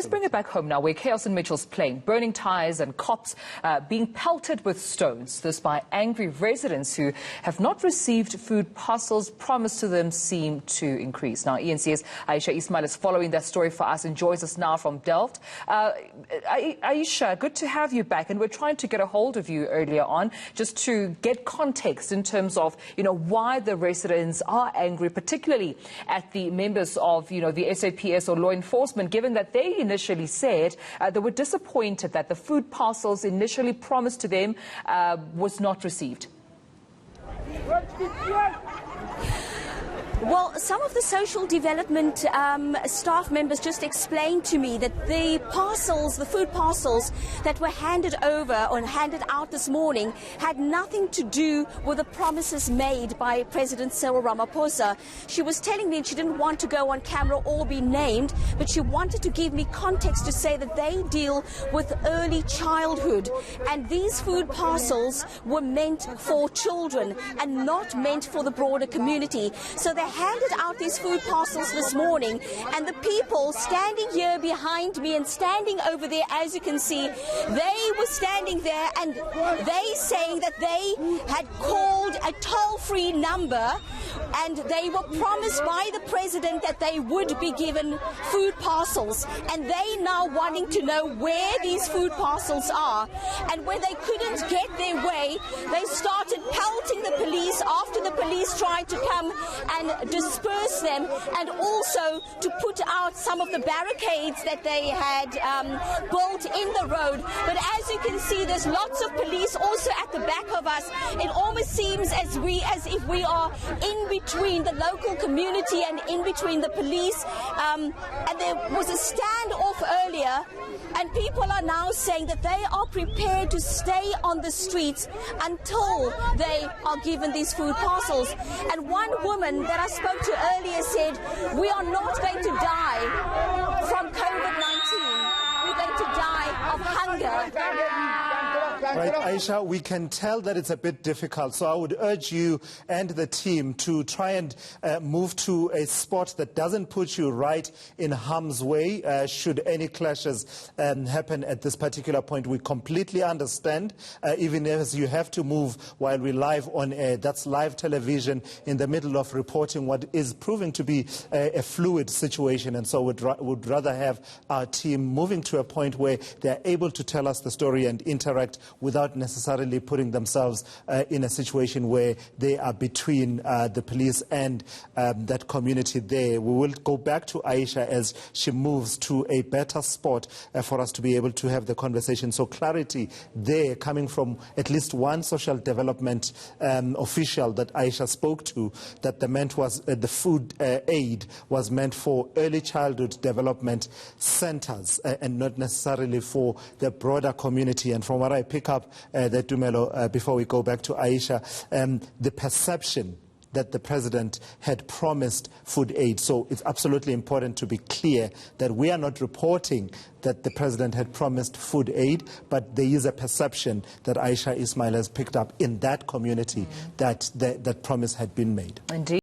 Let's bring it back home now, where chaos in Mitchell's Plain, burning tyres and cops being pelted with stones. This by angry residents who have not received food parcels promised to them seem to increase. Now, ENC's Aisha Ismail is following that story for us and joins us now from Delft. Aisha, good to have you back, and we're trying to get a hold of you earlier on just to get context in terms of, why the residents are angry, particularly at the members of, the SAPS or law enforcement, given that they initially said they were disappointed that the food parcels initially promised to them was not received. Well, some of the social development staff members just explained to me that the food parcels that were handed over or handed out this morning had nothing to do with the promises made by President Cyril Ramaphosa. She was telling me she didn't want to go on camera or be named, but she wanted to give me context to say that they deal with early childhood. And these food parcels were meant for children and not meant for the broader community. So they handed out these food parcels this morning, and the people standing here behind me and standing over there, as you can see, they were standing there and they saying that they had called a toll-free number and they were promised by the president that they would be given food parcels, and they now wanting to know where these food parcels are. And when they couldn't get their way, they started pelting the police after the police tried to come and disperse them, and also to put out some of the barricades that they had built in the road. But as you can see, there's lots of police also at the back of us. It almost seems as if we are in between the local community and in between the police. And there was a standoff earlier, and people are now saying that they are prepared to stay on the streets until they are given these food parcels. And one woman that I spoke to earlier said, "We are not going to die from COVID-19. We're going to die of hunger." Right, Aisha, we can tell that it's a bit difficult, so I would urge you and the team to try and move to a spot that doesn't put you right in harm's way should any clashes happen at this particular point. We completely understand, even as you have to move while we're live on air. That's live television in the middle of reporting what is proving to be a fluid situation, and so would rather have our team moving to a point where they're able to tell us the story and interact without necessarily putting themselves in a situation where they are between the police and that community there. We will go back to Aisha as she moves to a better spot for us to be able to have the conversation. So clarity there coming from at least one social development official that Aisha spoke to, that the food aid was meant for early childhood development centers and not necessarily for the broader community. And from what I pick up, that Dumelo, before we go back to Aisha, the perception that the president had promised food aid. So it's absolutely important to be clear that we are not reporting that the president had promised food aid, but there is a perception that Aisha Ismail has picked up in that community that that promise had been made. Indeed.